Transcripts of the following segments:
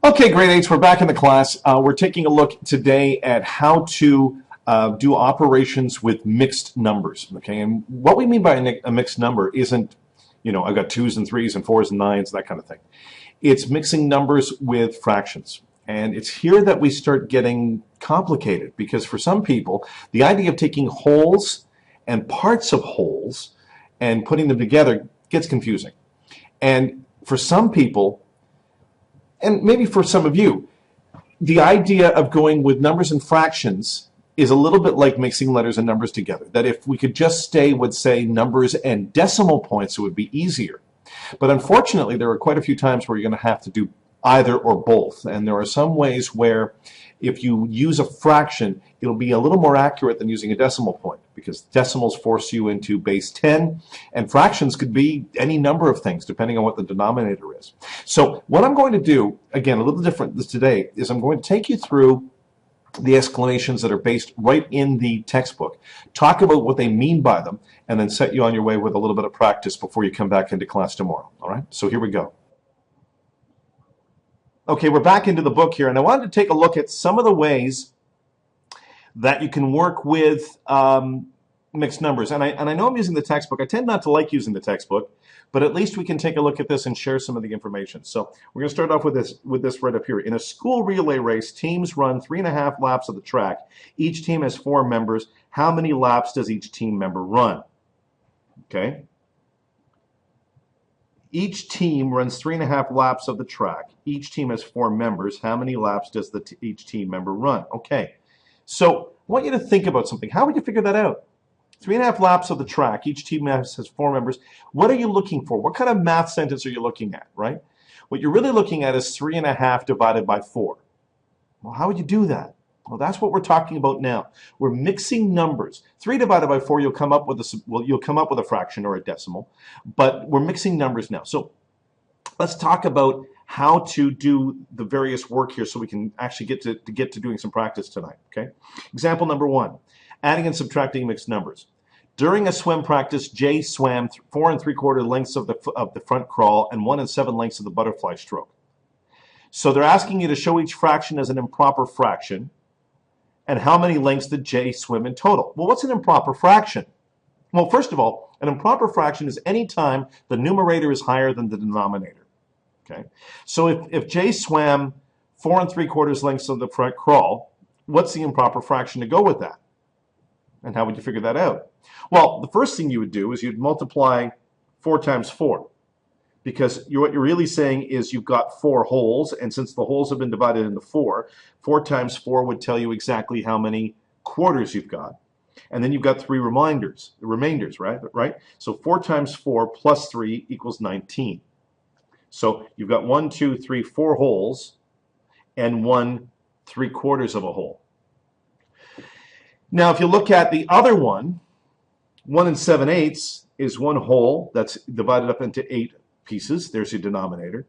Okay, grade eights, we're back in the class. We're taking a look today at how to do operations with mixed numbers. Okay, and what we mean by a mixed number isn't, I've got twos and threes and fours and nines, that kind of thing. It's mixing numbers with fractions. And it's here that we start getting complicated because for some people, the idea of taking wholes and parts of wholes and putting them together gets confusing. And for some people, and maybe for some of you, the idea of going with numbers and fractions is a little bit like mixing letters and numbers together. That if we could just stay with, say, numbers and decimal points, it would be easier. But unfortunately, there are quite a few times where you're going to have to do either or both. And there are some ways where if you use a fraction, it'll be a little more accurate than using a decimal point because decimals force you into base 10 and fractions could be any number of things depending on what the denominator is. So what I'm going to do, again, a little different today, is I'm going to take you through the explanations that are based right in the textbook, talk about what they mean by them, and then set you on your way with a little bit of practice before you come back into class tomorrow. All right, so here we go. Okay, we're back into the book here, and I wanted to take a look at some of the ways that you can work with mixed numbers. And I know I'm using the textbook. I tend not to like using the textbook, but at least we can take a look at this and share some of the information. So we're going to start off with this right up here. In a school relay race, teams run 3.5 laps of the track. Each team has 4 members. How many laps does each team member run? Okay. Each team runs 3.5 laps of the track. Each team has 4 members. How many laps does each team member run? Okay, so I want you to think about something. How would you figure that out? 3.5 laps of the track. Each team has 4 members. What are you looking for? What kind of math sentence are you looking at, right? What you're really looking at is 3.5 divided by 4. Well, how would you do that? Well, that's what we're talking about now. We're mixing numbers. 3 divided by 4, you'll come up with a fraction or a decimal, but we're mixing numbers now. So let's talk about how to do the various work here so we can actually get to doing some practice tonight. Okay. Example number 1, adding and subtracting mixed numbers. During a swim practice, Jay swam 4 3/4 lengths of the front crawl and 1 7 lengths of the butterfly stroke. So they're asking you to show each fraction as an improper fraction. And how many lengths did Jay swim in total? Well, what's an improper fraction? Well, first of all, an improper fraction is any time the numerator is higher than the denominator. Okay, so if Jay swam 4 3/4 lengths of the front crawl, what's the improper fraction to go with that? And how would you figure that out? Well, the first thing you would do is you'd multiply 4 times 4. Because what you're really saying is you've got 4 wholes, and since the wholes have been divided into 4, 4 times 4 would tell you exactly how many quarters you've got. And then you've got 3 remainders, right? So 4 times 4 plus 3 equals 19. So you've got 1, 2, 3, 4 wholes, and 1 3/4 of a whole. Now, if you look at the other one, 1 7/8 is 1 whole that's divided up into 8 pieces. There's your denominator.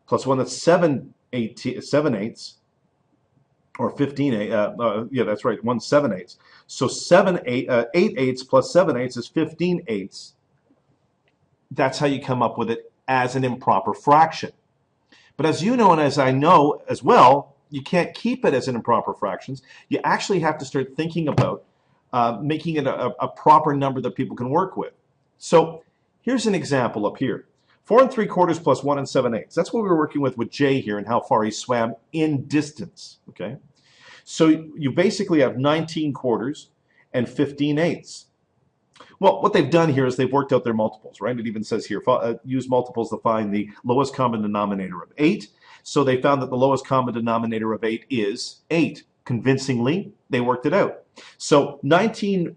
Plus 1 that's 7/8, or 15/8. Yeah, that's right. 1 7/8. So 8/8 plus 7/8 is 15/8. That's how you come up with it as an improper fraction. But as you know, and as I know as well, you can't keep it as an improper fraction. You actually have to start thinking about making it a proper number that people can work with. So here's an example up here. 4 3/4 plus 1 7/8. That's what we were working with Jay here and how far he swam in distance. Okay, so you basically have 19 quarters and 15/8. Well, what they've done here is they've worked out their multiples, right? It even says here, use multiples to find the lowest common denominator of 8. So they found that the lowest common denominator of 8 is 8. Convincingly, they worked it out. So 19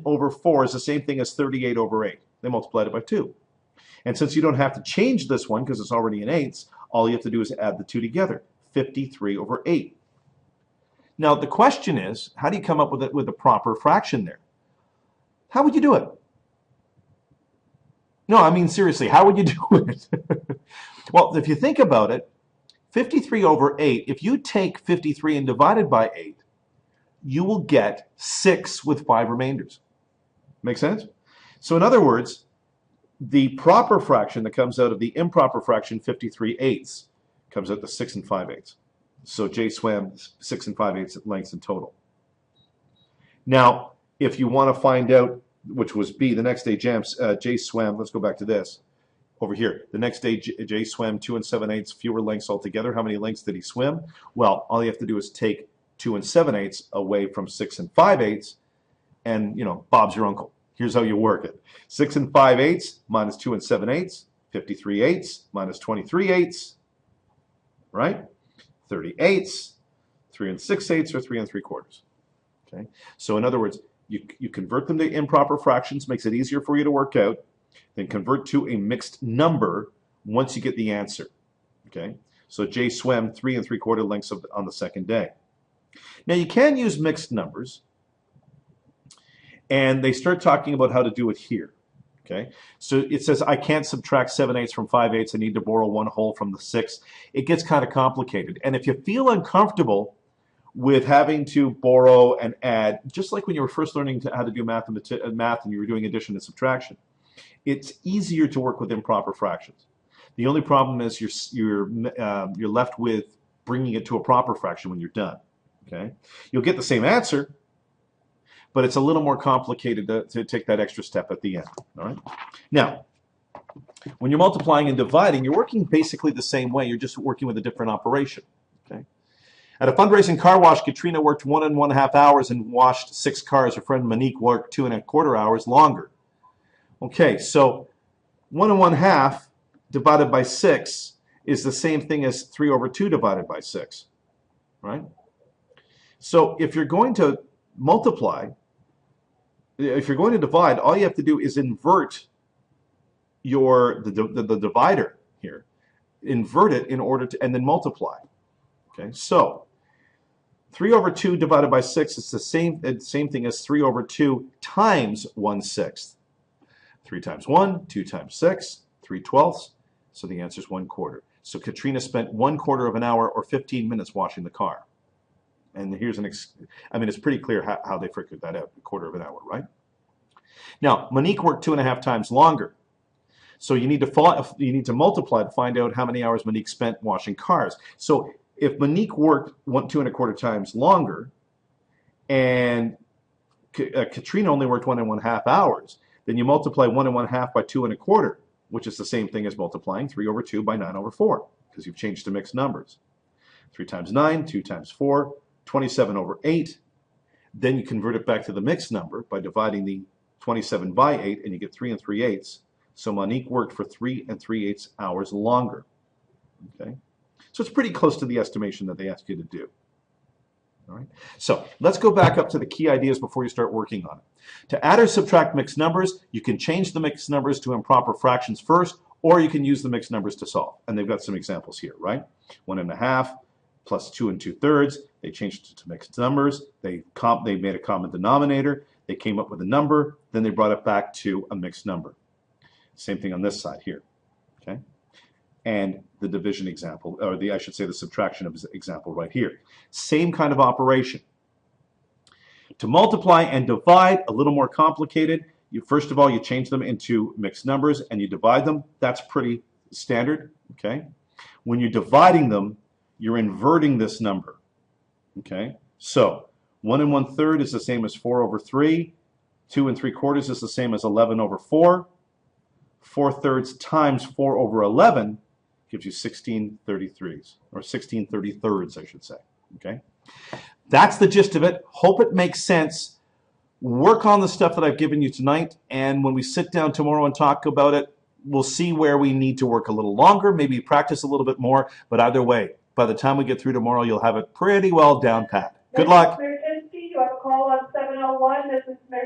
over 4 is the same thing as 38 over 8. They multiplied it by 2. And since you don't have to change this one because it's already in 8s, all you have to do is add the 2 together, 53 over 8. Now the question is, how do you come up with a proper fraction there? How would you do it? No, I mean seriously, how would you do it? Well, if you think about it, 53 over 8, if you take 53 and divide it by 8, you will get 6 with 5 remainders. Make sense? So in other words, the proper fraction that comes out of the improper fraction 53/8 Comes out to 6 5/8. So J swam 6 5/8 lengths in total. Now, if you want to find out, which was B, the next day J swam, let's go back to this, over here. The next day J swam 2 7/8, fewer lengths altogether. How many lengths did he swim? Well, all you have to do is take 2 7/8 away from 6 5/8, and, Bob's your uncle. Here's how you work it. 6 5/8 minus 2 7/8, 53/8 minus 23/8, right? 30/8, 3 6/8, or 3 3/4. Okay. So in other words, you convert them to improper fractions, makes it easier for you to work out. Then convert to a mixed number once you get the answer. Okay. So J swam 3 3/4 lengths on the second day. Now you can use mixed numbers, and they start talking about how to do it here. Okay, so it says I can't subtract 7/8 from 5/8. I need to borrow 1 whole from the 6. It gets kind of complicated. And if you feel uncomfortable with having to borrow and add, just like when you were first learning how to do math and you were doing addition and subtraction, it's easier to work with improper fractions. The only problem is you're left with bringing it to a proper fraction when you're done. Okay, you'll get the same answer, but it's a little more complicated to take that extra step at the end. All right. Now, when you're multiplying and dividing, you're working basically the same way. You're just working with a different operation. Okay. At a fundraising car wash, Katrina worked 1 1/2 hours and washed 6 cars. Her friend Monique worked 2 1/4 hours longer. Okay, so 1 1/2 divided by 6 is the same thing as 3/2 divided by 6, right? So if you're going to multiply, if you're going to divide, all you have to do is invert the divider here. Invert it in order to, and then multiply. Okay, so 3/2 divided by 6 is the same thing as 3/2 times 1/6. 3 times 1, 2 times 6, 3/12. So the answer is 1/4. So Katrina spent 1/4 of an hour or 15 minutes washing the car. And here's it's pretty clear how they figured that out, 1/4 of an hour, right? Now, Monique worked 2 1/2 times longer. So you need to multiply to find out how many hours Monique spent washing cars. So if Monique worked 2 1/4 times longer, and Katrina only worked 1 1/2 hours, then you multiply 1 1/2 by 2 1/4, which is the same thing as multiplying 3/2 by 9/4, because you've changed to mixed numbers. 3 times 9, 2 times 4, 27/8. Then you convert it back to the mixed number by dividing the 27 by 8, and you get 3 3/8. So Monique worked for 3 3/8 hours longer. Okay, so it's pretty close to the estimation that they asked you to do. All right. So let's go back up to the key ideas before you start working on it. To add or subtract mixed numbers, you can change the mixed numbers to improper fractions first, or you can use the mixed numbers to solve. And they've got some examples here, right? 1 1/2 plus 2 2/3. They changed it to mixed numbers. They made a common denominator. They came up with a number. Then they brought it back to a mixed number. Same thing on this side here. Okay. And the division example, or I should say the subtraction example right here. Same kind of operation. To multiply and divide, a little more complicated. First of all, you change them into mixed numbers and you divide them. That's pretty standard. Okay. When you're dividing them, you're inverting this number. Okay. So 1 1/3 is the same as 4/3. 2 3/4 is the same as 11/4. 4/3 times 4/11 gives you 16/33s, or 16/33, I should say. Okay, that's the gist of it. Hope it makes sense. Work on the stuff that I've given you tonight, and when we sit down tomorrow and talk about it, we'll see where we need to work a little longer, maybe practice a little bit more, but either way, by the time we get through tomorrow, you'll have it pretty well down pat. Good luck. You have a call on 701. This is Mary.